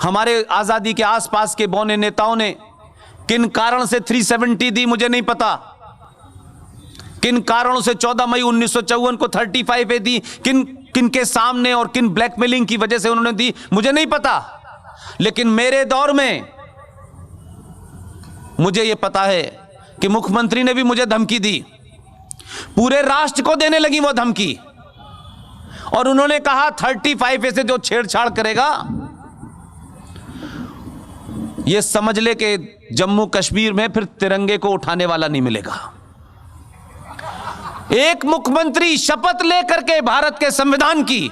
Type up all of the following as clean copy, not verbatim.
हमारे आजादी के आसपास के बौने नेताओं ने किन कारण से 370 दी मुझे नहीं पता, किन कारणों से 14 मई 1954 को 35 दी, किन के सामने और किन ब्लैकमेलिंग की वजह से उन्होंने दी मुझे नहीं पता। लेकिन मेरे दौर में मुझे यह पता है कि मुख्यमंत्री ने भी मुझे धमकी दी, पूरे राष्ट्र को देने लगी वो धमकी, और उन्होंने कहा 35 से जो छेड़छाड़ करेगा ये समझ ले कि जम्मू कश्मीर में फिर तिरंगे को उठाने वाला नहीं मिलेगा। एक मुख्यमंत्री शपथ लेकर के भारत के संविधान की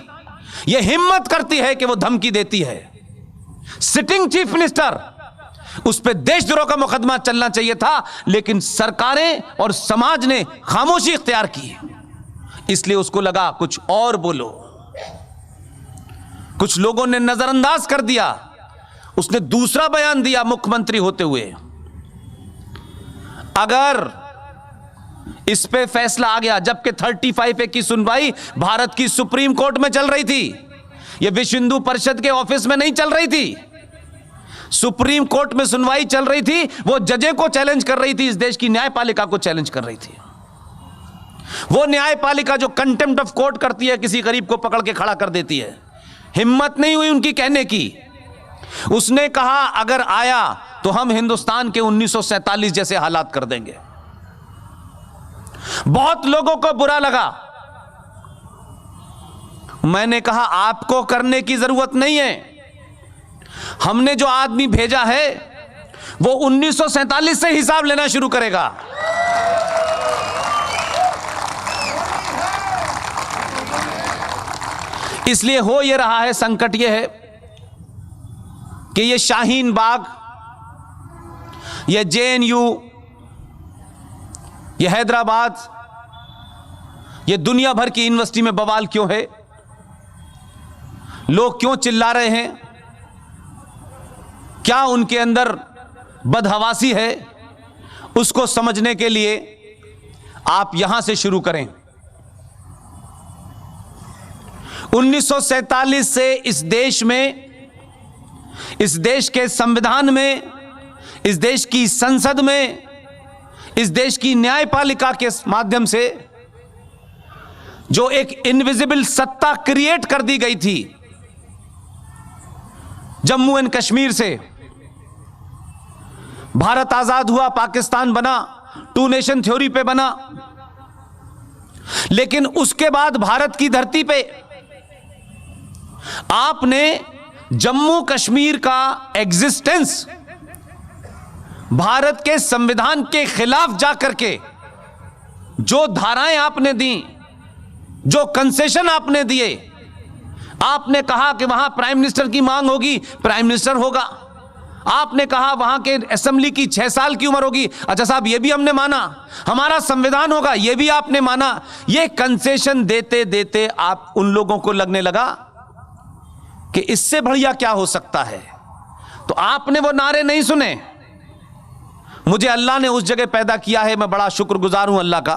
यह हिम्मत करती है कि वो धमकी देती है। सिटिंग चीफ मिनिस्टर, उस पर देशद्रोह का मुकदमा चलना चाहिए था, लेकिन सरकारें और समाज ने खामोशी इख्तियार की, इसलिए उसको लगा कुछ और बोलो। कुछ लोगों ने नजरअंदाज कर दिया, उसने दूसरा बयान दिया मुख्यमंत्री होते हुए। अगर इस पे फैसला आ गया, जबकि 35 की सुनवाई भारत की सुप्रीम कोर्ट में चल रही थी, यह विश्व हिंदू परिषद के ऑफिस में नहीं चल रही थी, सुप्रीम कोर्ट में सुनवाई चल रही थी। वो जजे को चैलेंज कर रही थी, इस देश की न्यायपालिका को चैलेंज कर रही थी। वो न्यायपालिका जो कंटेम्प्ट ऑफ कोर्ट करती है, किसी गरीब को पकड़ के खड़ा कर देती है। हिम्मत नहीं हुई उनकी कहने की। उसने कहा अगर आया तो हम हिंदुस्तान के 1947 जैसे हालात कर देंगे। बहुत लोगों को बुरा लगा। मैंने कहा आपको करने की जरूरत नहीं है, हमने जो आदमी भेजा है वो 1947 से हिसाब लेना शुरू करेगा। इसलिए हो ये रहा है, संकट ये है कि ये शाहीन बाग, ये JNU, ये हैदराबाद, ये दुनिया भर की यूनिवर्सिटी में बवाल क्यों है, लोग क्यों चिल्ला रहे हैं, क्या उनके अंदर बदहवासी है, उसको समझने के लिए आप यहां से शुरू करें। 1947 से इस देश में, इस देश के संविधान में, इस देश की संसद में, इस देश की न्यायपालिका के माध्यम से जो एक इनविजिबल सत्ता क्रिएट कर दी गई थी जम्मू एंड कश्मीर से, भारत आजाद हुआ, पाकिस्तान बना, 2 नेशन थ्योरी पे बना, लेकिन उसके बाद भारत की धरती पे आपने जम्मू कश्मीर का एग्जिस्टेंस भारत के संविधान के खिलाफ जाकर के जो धाराएं आपने दी, जो कंसेशन आपने दिए, आपने कहा कि वहां प्राइम मिनिस्टर की मांग होगी, प्राइम मिनिस्टर होगा। आपने कहा वहां के असेंबली की 6 साल की उम्र होगी, अच्छा साहब ये भी हमने माना, हमारा संविधान होगा, ये भी आपने माना। ये कंसेशन देते देते आप उन लोगों को लगने लगा कि इससे बढ़िया क्या हो सकता है, तो आपने वो नारे नहीं सुने। मुझे अल्लाह ने उस जगह पैदा किया है, मैं बड़ा शुक्रगुजार हूं अल्लाह का,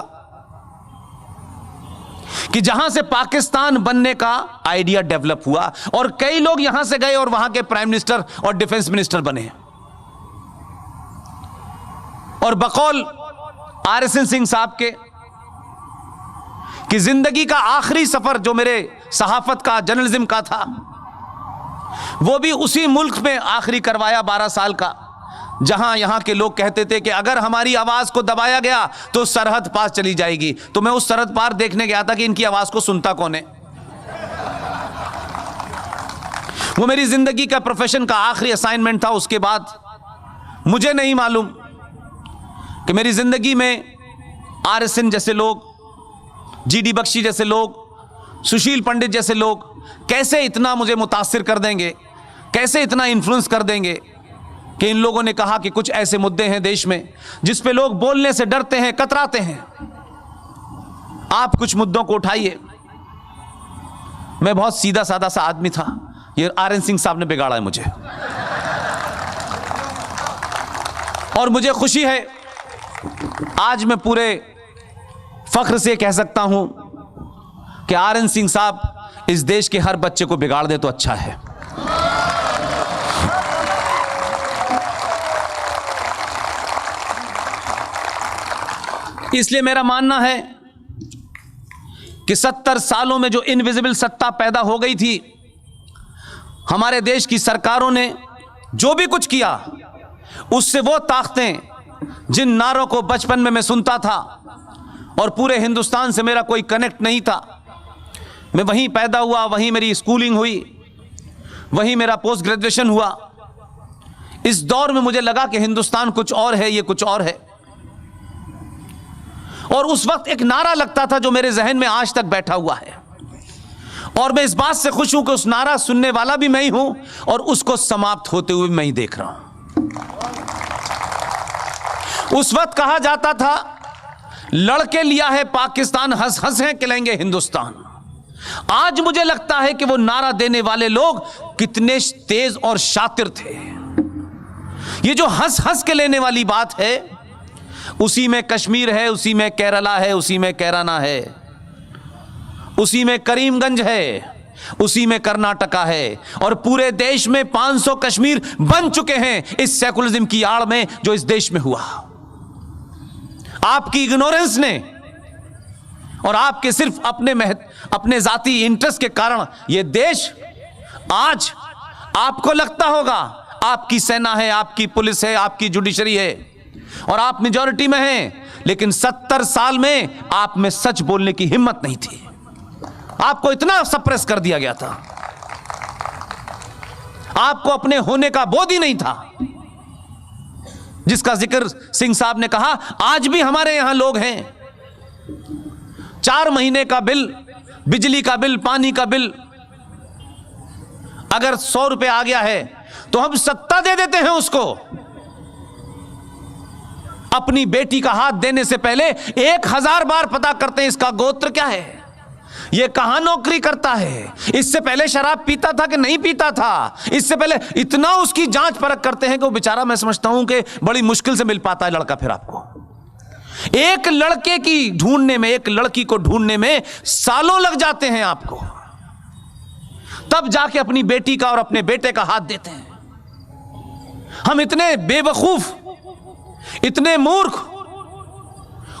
कि जहां से पाकिस्तान बनने का आइडिया डेवलप हुआ और कई लोग यहां से गए और वहां के प्राइम मिनिस्टर और डिफेंस मिनिस्टर बने। और बकौल RSN सिंह साहब के कि जिंदगी का आखिरी सफर जो मेरे सहाफत का, जर्नलिज्म का था, वो भी उसी मुल्क में आखिरी करवाया 12 साल का, जहां यहां के लोग कहते थे कि अगर हमारी आवाज को दबाया गया तो सरहद पार चली जाएगी। तो मैं उस सरहद पार देखने गया था कि इनकी आवाज को सुनता कौन है। वो मेरी जिंदगी का, प्रोफेशन का आखिरी असाइनमेंट था। उसके बाद मुझे नहीं मालूम कि मेरी जिंदगी में RSN जैसे लोग, GD बख्शी जैसे लोग, सुशील पंडित जैसे लोग कैसे इतना मुझे मुतासिर कर देंगे, कैसे इतना इन्फ्लुएंस कर देंगे कि इन लोगों ने कहा कि कुछ ऐसे मुद्दे हैं देश में जिस पे लोग बोलने से डरते हैं, कतराते हैं, आप कुछ मुद्दों को उठाइए। मैं बहुत सीधा साधा सा आदमी था, ये RN सिंह साहब ने बिगाड़ा है मुझे। और मुझे खुशी है, आज मैं पूरे फख्र से कह सकता हूं कि RN सिंह साहब इस देश के हर बच्चे को बिगाड़ दे तो अच्छा है। इसलिए मेरा मानना है कि 70 सालों में जो इनविजिबल सत्ता पैदा हो गई थी, हमारे देश की सरकारों ने जो भी कुछ किया, उससे वो ताकतें जिन नारों को बचपन में मैं सुनता था और पूरे हिंदुस्तान से मेरा कोई कनेक्ट नहीं था, मैं वहीं पैदा हुआ, वहीं मेरी स्कूलिंग हुई, वहीं मेरा पोस्ट ग्रेजुएशन हुआ। इस दौर में मुझे लगा कि हिंदुस्तान कुछ और है, ये कुछ और है। और उस वक्त एक नारा लगता था जो मेरे जहन में आज तक बैठा हुआ है, और मैं इस बात से खुश हूं कि उस नारा सुनने वाला भी मैं ही हूं और उसको समाप्त होते हुए मैं ही देख रहा हूं। उस वक्त कहा जाता था, लड़के लिया है पाकिस्तान, हंस हंस है खिलाएंगे हिंदुस्तान। आज मुझे लगता है कि वो नारा देने वाले लोग कितने तेज और शातिर थे। ये जो हंस हंस के लेने वाली बात है, उसी में कश्मीर है, उसी में केरला है, उसी में कैराना है, उसी में करीमगंज है, उसी में कर्नाटका है, और पूरे देश में 500 कश्मीर बन चुके हैं इस सेकुलरिज्म की आड़ में जो इस देश में हुआ। आपकी इग्नोरेंस ने और आपके सिर्फ अपने जाती इंटरेस्ट के कारण यह देश आज, आपको लगता होगा आपकी सेना है, आपकी पुलिस है, आपकी जुडिशरी है और आप मेजॉरिटी में हैं, लेकिन 70 साल में आप में सच बोलने की हिम्मत नहीं थी। आपको इतना सप्रेस कर दिया गया था, आपको अपने होने का बोध ही नहीं था, जिसका जिक्र सिंह साहब ने कहा। आज भी हमारे यहां लोग हैं, 4 महीने का बिल, बिजली का बिल, पानी का बिल अगर 100 रुपए आ गया है तो हम सत्ता दे देते हैं उसको। अपनी बेटी का हाथ देने से पहले 1000 बार पता करते हैं इसका गोत्र क्या है, ये कहां नौकरी करता है, इससे पहले शराब पीता था कि नहीं पीता था, इससे पहले इतना उसकी जांच परख करते हैं कि वो बेचारा, मैं समझता हूं कि बड़ी मुश्किल से मिल पाता है लड़का। फिर आपको एक लड़के की ढूंढने में, एक लड़की को ढूंढने में सालों लग जाते हैं आपको, तब जाके अपनी बेटी का और अपने बेटे का हाथ देते हैं। हम इतने बेवकूफ, इतने मूर्ख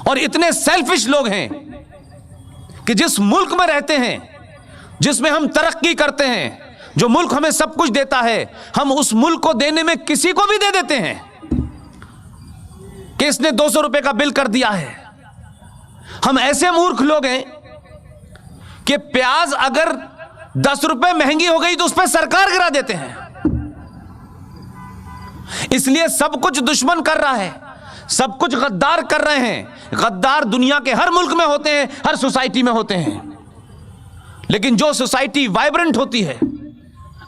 और इतने सेल्फिश लोग हैं कि जिस मुल्क में रहते हैं, जिसमें हम तरक्की करते हैं, जो मुल्क हमें सब कुछ देता है, हम उस मुल्क को देने में किसी को भी दे देते हैं कि इसने 200 रुपए का बिल कर दिया है। हम ऐसे मूर्ख लोग हैं कि प्याज अगर 10 रुपए महंगी हो गई तो उस पर सरकार गिरा देते हैं। इसलिए सब कुछ दुश्मन कर रहा है, सब कुछ गद्दार कर रहे हैं। गद्दार दुनिया के हर मुल्क में होते हैं, हर सोसाइटी में होते हैं, लेकिन जो सोसाइटी वाइब्रेंट होती है,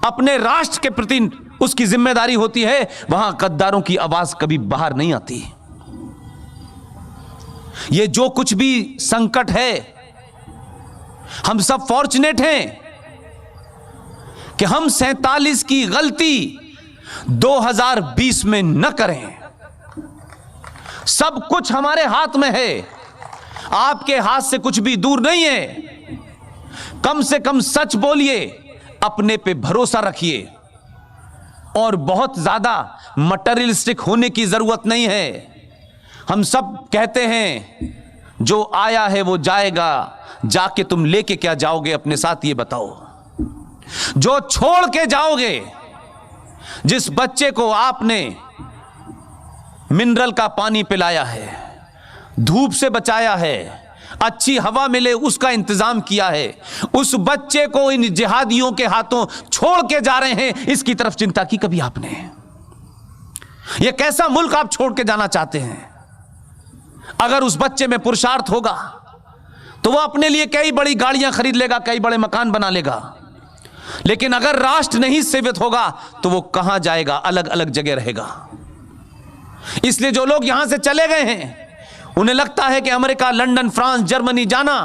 अपने राष्ट्र के प्रति उसकी जिम्मेदारी होती है, वहां गद्दारों की आवाज कभी बाहर नहीं आती। ये जो कुछ भी संकट है, हम सब फॉर्चुनेट हैं कि हम 47 की गलती 2020 में न करें। सब कुछ हमारे हाथ में है, आपके हाथ से कुछ भी दूर नहीं है। कम से कम सच बोलिए, अपने पे भरोसा रखिए, और बहुत ज्यादा मटेरियलिस्टिक होने की जरूरत नहीं है। हम सब कहते हैं जो आया है वो जाएगा, जाके तुम लेके क्या जाओगे अपने साथ, ये बताओ। जो छोड़ के जाओगे, जिस बच्चे को आपने मिनरल का पानी पिलाया है, धूप से बचाया है, अच्छी हवा मिले उसका इंतजाम किया है, उस बच्चे को इन जिहादियों के हाथों छोड़ के जा रहे हैं, इसकी तरफ चिंता की कभी आपने? यह कैसा मुल्क आप छोड़ के जाना चाहते हैं? अगर उस बच्चे में पुरुषार्थ होगा तो वह अपने लिए कई बड़ी गाड़ियां खरीद लेगा, कई बड़े मकान बना लेगा, लेकिन अगर राष्ट्र नहीं सेवित होगा तो वो कहां जाएगा? अलग अलग जगह रहेगा। इसलिए जो लोग यहां से चले गए हैं, उन्हें लगता है कि अमेरिका, लंदन, फ्रांस, जर्मनी जाना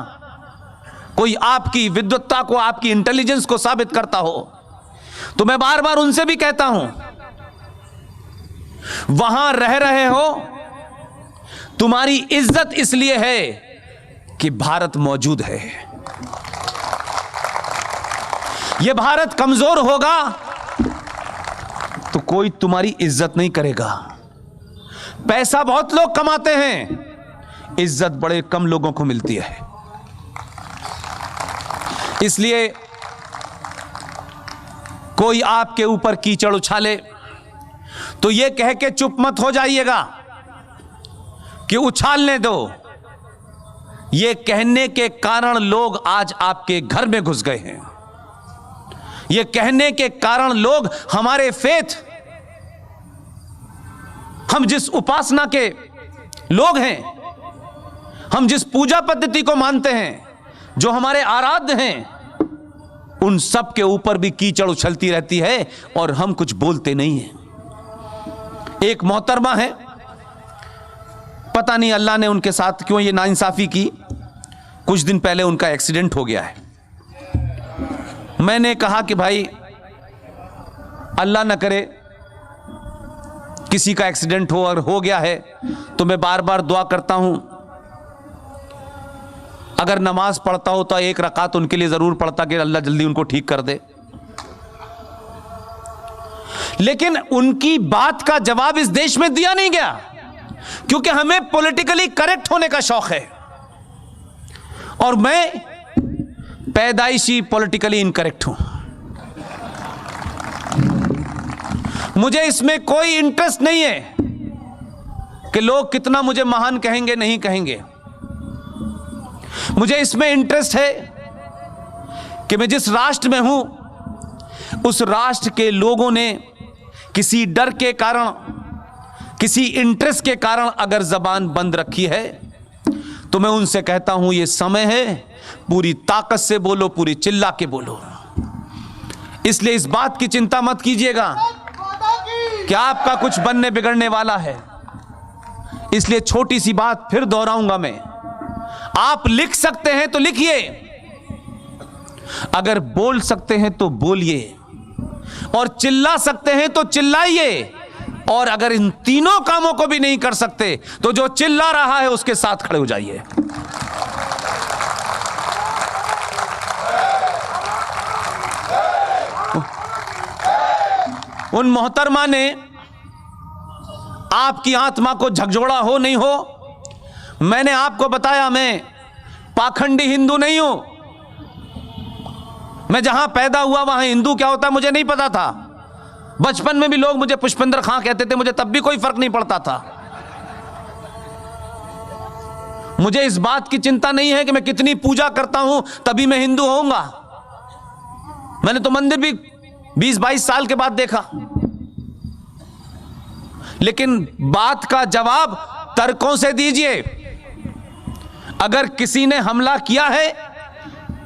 कोई आपकी विद्वत्ता को, आपकी इंटेलिजेंस को साबित करता हो। तो मैं बार बार उनसे भी कहता हूं, वहां रह रहे हो, तुम्हारी इज्जत इसलिए है कि भारत मौजूद है। यह भारत कमजोर होगा तो कोई तुम्हारी इज्जत नहीं करेगा। पैसा बहुत लोग कमाते हैं, इज्जत बड़े कम लोगों को मिलती है। इसलिए कोई आपके ऊपर कीचड़ उछाले तो यह कह के चुप मत हो जाइएगा कि उछालने दो। यह कहने के कारण लोग आज आपके घर में घुस गए हैं। यह कहने के कारण लोग हमारे फेथ, हम जिस उपासना के लोग हैं, हम जिस पूजा पद्धति को मानते हैं, जो हमारे आराध्य हैं, उन सब के ऊपर भी कीचड़ उछलती रहती है और हम कुछ बोलते नहीं हैं। एक मोहतरमा है, पता नहीं अल्लाह ने उनके साथ क्यों ये नाइंसाफी की। कुछ दिन पहले उनका एक्सीडेंट हो गया है। मैंने कहा कि भाई अल्लाह ना करे किसी का एक्सीडेंट हो, और हो गया है तो मैं बार बार दुआ करता हूं, अगर नमाज पढ़ता हो तो एक रकात उनके लिए जरूर पढ़ता कि अल्लाह जल्दी उनको ठीक कर दे। लेकिन उनकी बात का जवाब इस देश में दिया नहीं गया, क्योंकि हमें पॉलिटिकली करेक्ट होने का शौक है और मैं पैदाइशी पॉलिटिकली इनकरेक्ट हूं। मुझे इसमें कोई इंटरेस्ट नहीं है कि लोग कितना मुझे महान कहेंगे नहीं कहेंगे। मुझे इसमें इंटरेस्ट है कि मैं जिस राष्ट्र में हूं, उस राष्ट्र के लोगों ने किसी डर के कारण, किसी इंटरेस्ट के कारण अगर जबान बंद रखी है तो मैं उनसे कहता हूं ये समय है, पूरी ताकत से बोलो, पूरी चिल्ला के बोलो। इसलिए इस बात की चिंता मत कीजिएगा कि आपका कुछ बनने बिगड़ने वाला है। इसलिए छोटी सी बात फिर दोहराऊंगा मैं, आप लिख सकते हैं तो लिखिए, अगर बोल सकते हैं तो बोलिए, और चिल्ला सकते हैं तो चिल्लाइए, और अगर इन तीनों कामों को भी नहीं कर सकते तो जो चिल्ला रहा है उसके साथ खड़े हो जाइए। उन मोहतरमा ने आपकी आत्मा को झकझोड़ा हो नहीं हो, मैंने आपको बताया मैं पाखंडी हिंदू नहीं हूं। मैं जहां पैदा हुआ वहां हिंदू क्या होता है मुझे नहीं पता था। बचपन में भी लोग मुझे पुष्पेंद्र खां कहते थे, मुझे तब भी कोई फर्क नहीं पड़ता था। मुझे इस बात की चिंता नहीं है कि मैं कितनी पूजा करता हूं तभी मैं हिंदू होऊंगा। मैंने तो मंदिर भी 20-22 साल के बाद देखा। लेकिन बात का जवाब तर्कों से दीजिए। अगर किसी ने हमला किया है,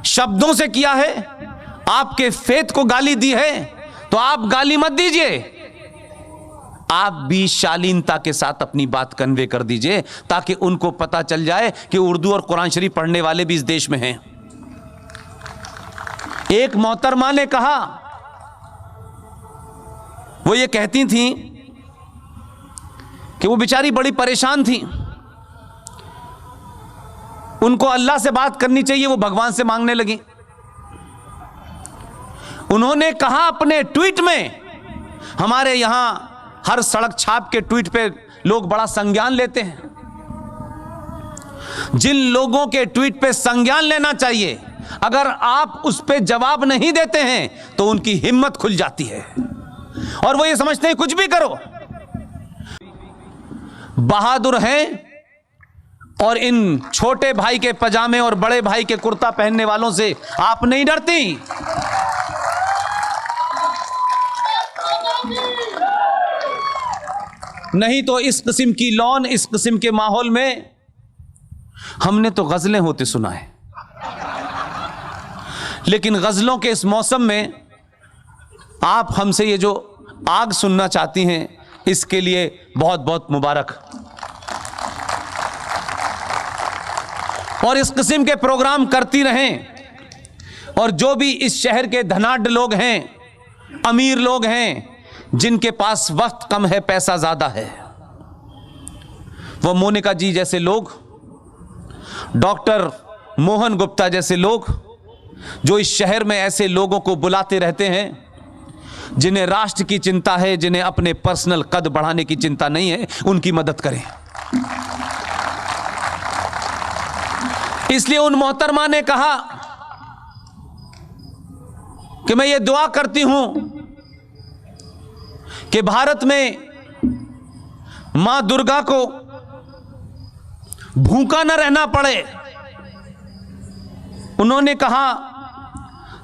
शब्दों से किया है, आपके फेथ को गाली दी है, तो आप गाली मत दीजिए, आप भी शालीनता के साथ अपनी बात कन्वे कर दीजिए, ताकि उनको पता चल जाए कि उर्दू और कुरान शरीफ पढ़ने वाले भी इस देश में हैं। एक मोहतरमा ने कहा, वो ये कहती थी कि वो बेचारी बड़ी परेशान थी, उनको अल्लाह से बात करनी चाहिए, वो भगवान से मांगने लगी। उन्होंने कहा अपने ट्वीट में, हमारे यहां हर सड़क छाप के ट्वीट पे लोग बड़ा संज्ञान लेते हैं, जिन लोगों के ट्वीट पे संज्ञान लेना चाहिए, अगर आप उस पे जवाब नहीं देते हैं तो उनकी हिम्मत खुल जाती है और वो ये समझते हैं कुछ भी करो। बहादुर हैं, और इन छोटे भाई के पजामे और बड़े भाई के कुर्ता पहनने वालों से आप नहीं डरती। नहीं तो इस किस्म की लॉन, इस किस्म के माहौल में हमने तो गजलें होते सुना है, लेकिन गजलों के इस मौसम में आप हमसे ये जो आग सुनना चाहती हैं, इसके लिए बहुत बहुत मुबारक। और इस किस्म के प्रोग्राम करती रहें, और जो भी इस शहर के धनाढ्य लोग हैं, अमीर लोग हैं, जिनके पास वक्त कम है, पैसा ज्यादा है, वो मोनिका जी जैसे लोग, डॉक्टर मोहन गुप्ता जैसे लोग, जो इस शहर में ऐसे लोगों को बुलाते रहते हैं जिन्हें राष्ट्र की चिंता है, जिन्हें अपने पर्सनल कद बढ़ाने की चिंता नहीं है, उनकी मदद करें। इसलिए उन मोहतरमा ने कहा कि मैं ये दुआ करती हूं कि भारत में मां दुर्गा को भूखा न रहना पड़े। उन्होंने कहा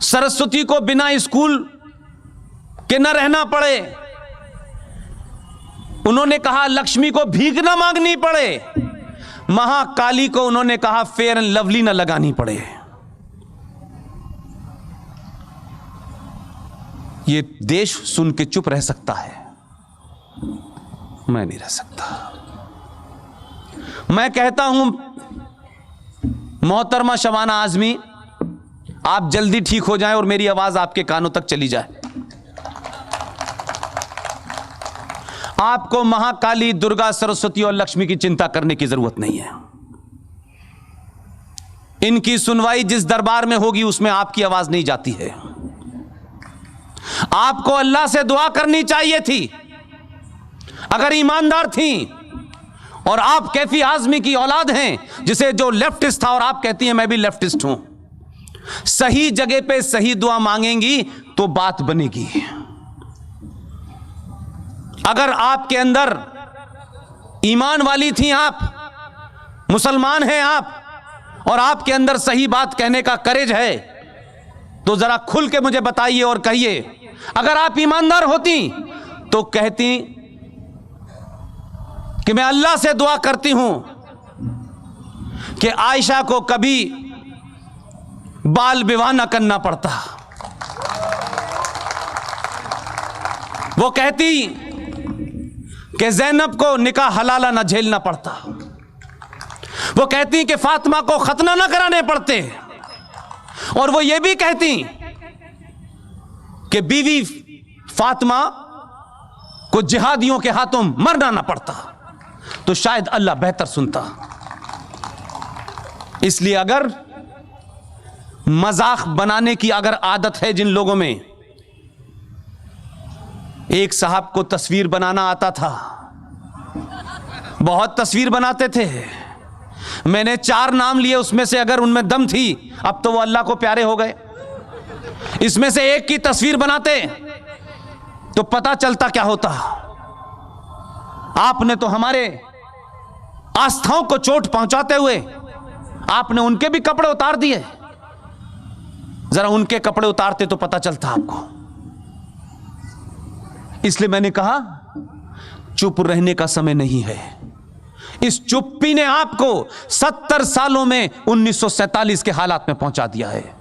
सरस्वती को बिना स्कूल के न रहना पड़े। उन्होंने कहा लक्ष्मी को भीख न मांगनी पड़े। महाकाली को उन्होंने कहा फेयर एंड लवली न लगानी पड़े। ये देश सुन के चुप रह सकता है, मैं नहीं रह सकता। मैं कहता हूं मोहतरमा शबाना आजमी, आप जल्दी ठीक हो जाएं और मेरी आवाज आपके कानों तक चली जाए। आपको महाकाली, दुर्गा, सरस्वती और लक्ष्मी की चिंता करने की जरूरत नहीं है। इनकी सुनवाई जिस दरबार में होगी उसमें आपकी आवाज नहीं जाती है। आपको अल्लाह से दुआ करनी चाहिए थी। अगर ईमानदार थी और आप कैफी आजमी की औलाद हैं, जिसे जो लेफ्टिस्ट था और आप कहती हैं मैं भी लेफ्टिस्ट हूं, सही जगह पे सही दुआ मांगेंगी तो बात बनेगी। अगर आपके अंदर ईमान वाली थी, आप मुसलमान हैं आप, और आपके अंदर सही बात कहने का करेज है, तो जरा खुल के मुझे बताइए और कहिए। अगर आप ईमानदार होती तो कहती कि मैं अल्लाह से दुआ करती हूं कि आयशा को कभी बाल विवाह न करना पड़ता। वो कहती कि ज़ैनब को निकाह हलाला न झेलना पड़ता। वो कहती कि फातिमा को खतना न कराने पड़ते। और वो ये भी कहती कि बीवी फातिमा को जिहादियों के हाथों मरना ना पड़ता, तो शायद अल्लाह बेहतर सुनता। इसलिए अगर मजाक बनाने की अगर आदत है जिन लोगों में, एक साहब को तस्वीर बनाना आता था, बहुत तस्वीर बनाते थे। मैंने 4 नाम लिए, उसमें से अगर उनमें दम थी, अब तो वो अल्लाह को प्यारे हो गए। इसमें से एक की तस्वीर बनाते तो पता चलता क्या होता। आपने तो हमारे आस्थाओं को चोट पहुंचाते हुए आपने उनके भी कपड़े उतार दिए। जरा उनके कपड़े उतारते तो पता चलता आपको। इसलिए मैंने कहा चुप रहने का समय नहीं है। इस चुप्पी ने आपको 70 सालों में 1947 के हालात में पहुंचा दिया है।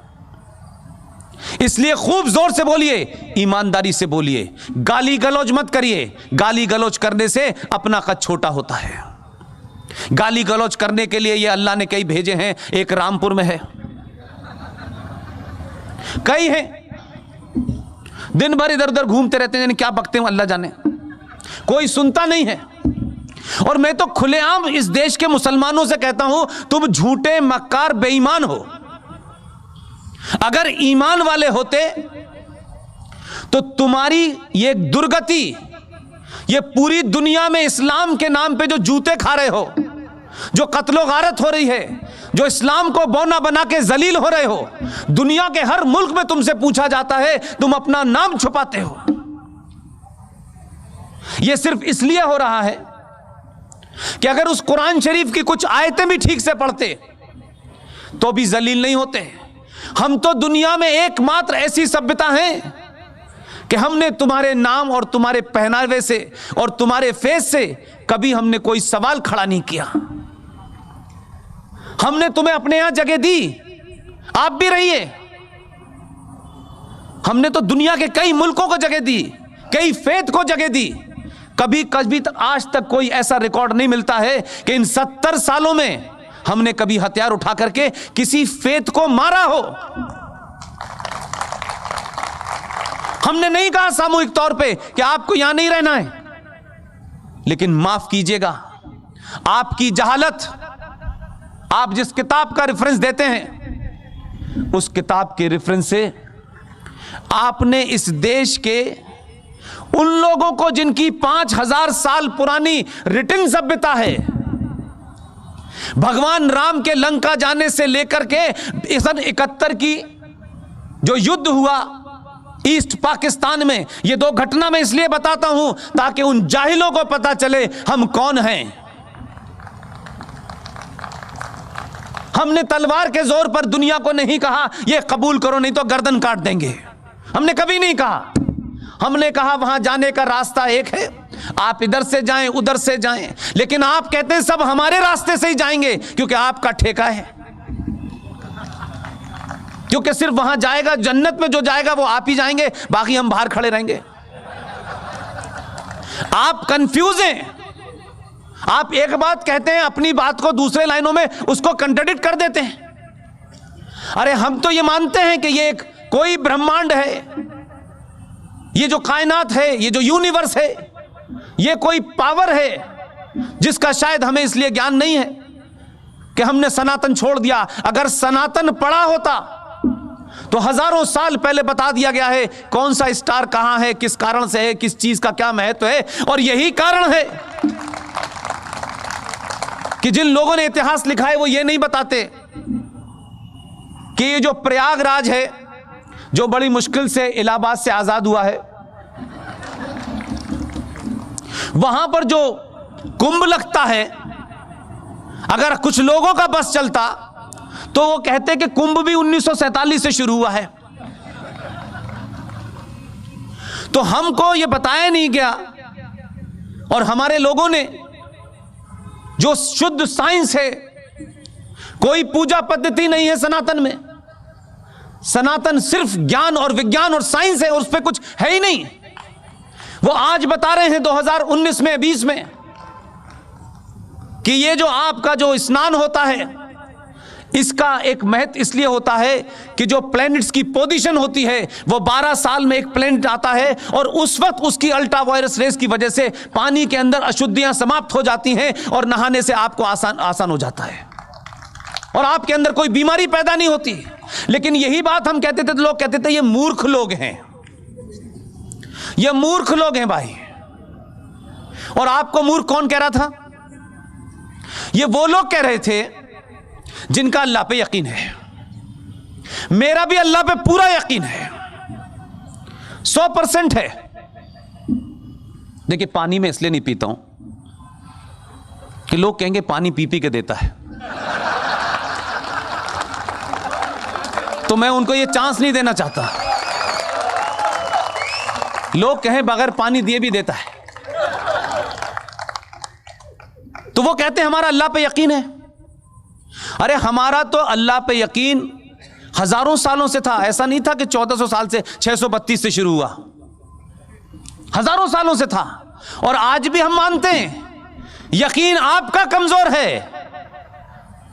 इसलिए खूब जोर से बोलिए, ईमानदारी से बोलिए, गाली गलौज मत करिए। गाली गलौज करने से अपना कद छोटा होता है। गाली गलौज करने के लिए ये अल्लाह ने कई भेजे हैं। एक रामपुर में है, कई हैं, दिन भर इधर उधर घूमते रहते हैं, क्या बकते हैं अल्लाह जाने, कोई सुनता नहीं है। और मैं तो खुलेआम इस देश के मुसलमानों से कहता हूं, तुम झूठे, मक्कार, बेईमान हो। अगर ईमान वाले होते तो तुम्हारी ये दुर्गति, ये पूरी दुनिया में इस्लाम के नाम पे जो जूते खा रहे हो, जो कत्लो गारत हो रही है, जो इस्लाम को बौना बना के जलील हो रहे हो, दुनिया के हर मुल्क में तुमसे पूछा जाता है, तुम अपना नाम छुपाते हो। यह सिर्फ इसलिए हो रहा है कि अगर उस कुरान शरीफ की कुछ आयतें भी ठीक से पढ़ते तो भी जलील नहीं होते। हम तो दुनिया में एकमात्र ऐसी सभ्यता है कि हमने तुम्हारे नाम और तुम्हारे पहनावे से और तुम्हारे फेस से कभी हमने कोई सवाल खड़ा नहीं किया। हमने तुम्हें अपने यहां जगह दी, आप भी रहिए। हमने तो दुनिया के कई मुल्कों को जगह दी, कई फेथ को जगह दी। कभी कभी तक आज तक कोई ऐसा रिकॉर्ड नहीं मिलता है कि इन 70 सालों में हमने कभी हथियार उठा करके किसी फेथ को मारा हो। हमने नहीं कहा सामूहिक तौर पे कि आपको यहां नहीं रहना है। लेकिन माफ कीजिएगा, आपकी जहालत, आप जिस किताब का रेफरेंस देते हैं, उस किताब के रेफरेंस से आपने इस देश के उन लोगों को जिनकी 5000 साल पुरानी रिटन सभ्यता है, भगवान राम के लंका जाने से लेकर के सन 71 की जो युद्ध हुआ ईस्ट पाकिस्तान में, ये दो घटना मैं इसलिए बताता हूं ताकि उन जाहिलों को पता चले हम कौन हैं। हमने तलवार के जोर पर दुनिया को नहीं कहा ये कबूल करो नहीं तो गर्दन काट देंगे, हमने कभी नहीं कहा। हमने कहा वहां जाने का रास्ता एक है, आप इधर से जाएं उधर से जाएं, लेकिन आप कहते हैं सब हमारे रास्ते से ही जाएंगे क्योंकि आपका ठेका है, क्योंकि सिर्फ वहां जाएगा, जन्नत में जो जाएगा वो आप ही जाएंगे, बाकी हम बाहर खड़े रहेंगे। आप कंफ्यूज हैं। आप एक बात कहते हैं, अपनी बात को दूसरे लाइनों में उसको कंट्राडिक्ट कर देते हैं। अरे हम तो ये मानते हैं कि ये एक कोई ब्रह्मांड है, ये जो कायनात है, ये जो यूनिवर्स है, ये कोई पावर है जिसका शायद हमें इसलिए ज्ञान नहीं है कि हमने सनातन छोड़ दिया। अगर सनातन पड़ा होता तो हजारों साल पहले बता दिया गया है कौन सा स्टार कहां है, किस कारण से है, किस चीज का क्या महत्व है। और यही कारण है कि जिन लोगों ने इतिहास लिखा है वो ये नहीं बताते कि ये जो प्रयागराज है, जो बड़ी मुश्किल से इलाहाबाद से आजाद हुआ है, वहां पर जो कुंभ लगता है, अगर कुछ लोगों का बस चलता तो वो कहते कि कुंभ भी 1947 से शुरू हुआ है। तो हमको ये बताया नहीं गया और हमारे लोगों ने जो शुद्ध साइंस है, कोई पूजा पद्धति नहीं है सनातन में, सनातन सिर्फ ज्ञान और विज्ञान और साइंस है, और उस पर कुछ है ही नहीं। वो आज बता रहे हैं 2019 में 20 में कि ये जो आपका जो स्नान होता है इसका एक महत्व इसलिए होता है कि जो प्लैनेट्स की पोजीशन होती है वो 12 साल में एक प्लैनेट आता है और उस वक्त उसकी अल्ट्रा वायरस रेस की वजह से पानी के अंदर अशुद्धियां समाप्त हो जाती हैं और नहाने से आपको आसान हो जाता है और आपके अंदर कोई बीमारी पैदा नहीं होती। लेकिन यही बात हम कहते थे तो लोग कहते थे ये मूर्ख लोग हैं, ये मूर्ख लोग हैं भाई। और आपको मूर्ख कौन कह रहा था? ये वो लोग कह रहे थे जिनका अल्लाह पे यकीन है। मेरा भी अल्लाह पे पूरा यकीन है, 100% है। देखिए पानी में इसलिए नहीं पीता हूं कि लोग कहेंगे पानी पी पी के देता है, तो मैं उनको ये चांस नहीं देना चाहता। लोग कहें बगैर पानी दिए भी देता है, तो वो कहते हैं हमारा अल्लाह पे यकीन है। अरे हमारा तो अल्लाह पे यकीन हजारों सालों से था। ऐसा नहीं था कि 1400 साल से 632 से शुरू हुआ, हजारों सालों से था। और आज भी हम मानते हैं यकीन आपका कमजोर है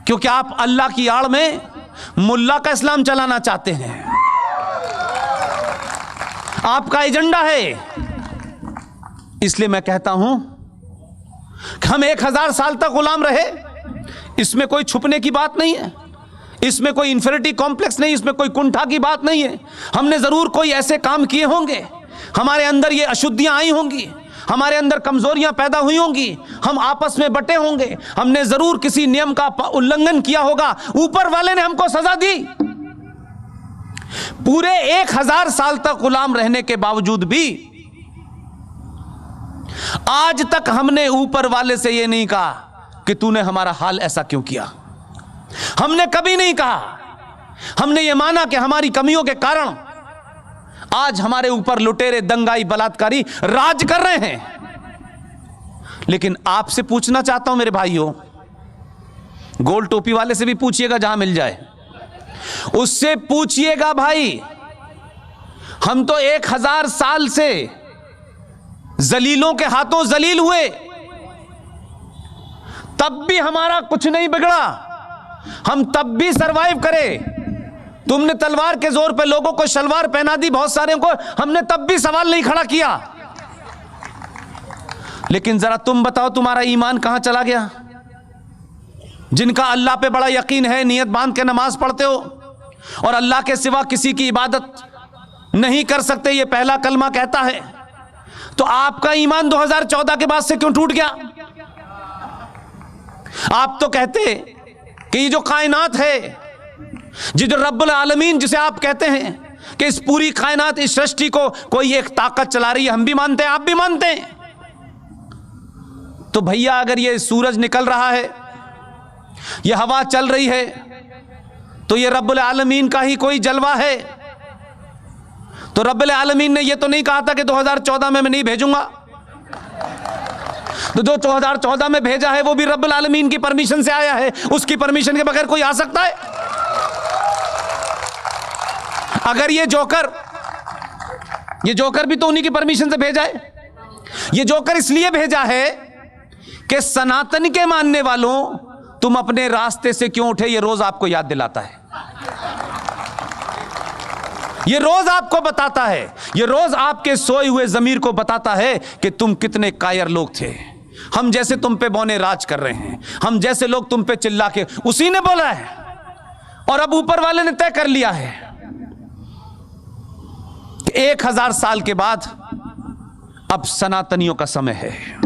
क्योंकि आप अल्लाह की आड़ में मुल्ला का इस्लाम चलाना चाहते हैं, आपका एजेंडा है। इसलिए मैं कहता हूं कि हम 1000 साल तक गुलाम रहे, इसमें कोई छुपने की बात नहीं है, इसमें कोई इंफीरियरिटी कॉम्प्लेक्स नहीं, इसमें कोई कुंठा की बात नहीं है। हमने जरूर कोई ऐसे काम किए होंगे, हमारे अंदर ये अशुद्धियां आई होंगी, हमारे अंदर कमजोरियां पैदा हुई होंगी, हम आपस में बटे होंगे, हमने जरूर किसी नियम का उल्लंघन किया होगा, ऊपर वाले ने हमको सजा दी। पूरे 1000 साल तक गुलाम रहने के बावजूद भी आज तक हमने ऊपर वाले से यह नहीं कहा कि तूने हमारा हाल ऐसा क्यों किया। हमने कभी नहीं कहा। हमने ये माना कि हमारी कमियों के कारण आज हमारे ऊपर लुटेरे, दंगाई, बलात्कारी राज कर रहे हैं। लेकिन आपसे पूछना चाहता हूं मेरे भाइयों, गोल टोपी वाले से भी पूछिएगा जहां मिल जाए, उससे पूछिएगा भाई, हम तो 1000 साल से जलीलों के हाथों जलील हुए, तब भी हमारा कुछ नहीं बिगड़ा, हम तब भी सरवाइव करे। तुमने तलवार के जोर पे लोगों को शलवार पहना दी, बहुत सारे को, हमने तब भी सवाल नहीं खड़ा किया। लेकिन जरा तुम बताओ तुम्हारा ईमान कहां चला गया? जिनका अल्लाह पे बड़ा यकीन है, नियत बांध के नमाज पढ़ते हो और अल्लाह के सिवा किसी की इबादत नहीं कर सकते, ये पहला कलमा कहता है, तो आपका ईमान 2014 के बाद से क्यों टूट गया? आप तो कहते कि ये जो कायनात है, ये जो रब्बुल आलमीन जिसे आप कहते हैं कि इस पूरी कायनात, इस सृष्टि को कोई एक ताकत चला रही है, हम भी मानते हैं, आप भी मानते हैं। तो भैया अगर ये सूरज निकल रहा है, ये हवा चल रही है, तो ये रब्बुल आलमीन का ही कोई जलवा है। तो रब्बुल आलमीन ने ये तो नहीं कहा था कि 2014 में मैं नहीं भेजूंगा। तो जो 2014 में भेजा है वो भी रब्बुल आलमीन की परमिशन से आया है, उसकी परमिशन के बगैर कोई आ सकता है? अगर ये जोकर भी तो उन्हीं की परमिशन से भेजा है। ये जोकर इसलिए भेजा है कि सनातन के मानने वालों, तुम अपने रास्ते से क्यों उठे, ये रोज आपको याद दिलाता है, ये रोज आपको बताता है, ये रोज आपके सोए हुए जमीर को बताता है कि तुम कितने कायर लोग थे। हम जैसे तुम पे बौने राज कर रहे हैं, हम जैसे लोग तुम पे चिल्ला के, उसी ने बोला है और अब ऊपर वाले ने तय कर लिया है कि 1000 साल के बाद अब सनातनियों का समय है।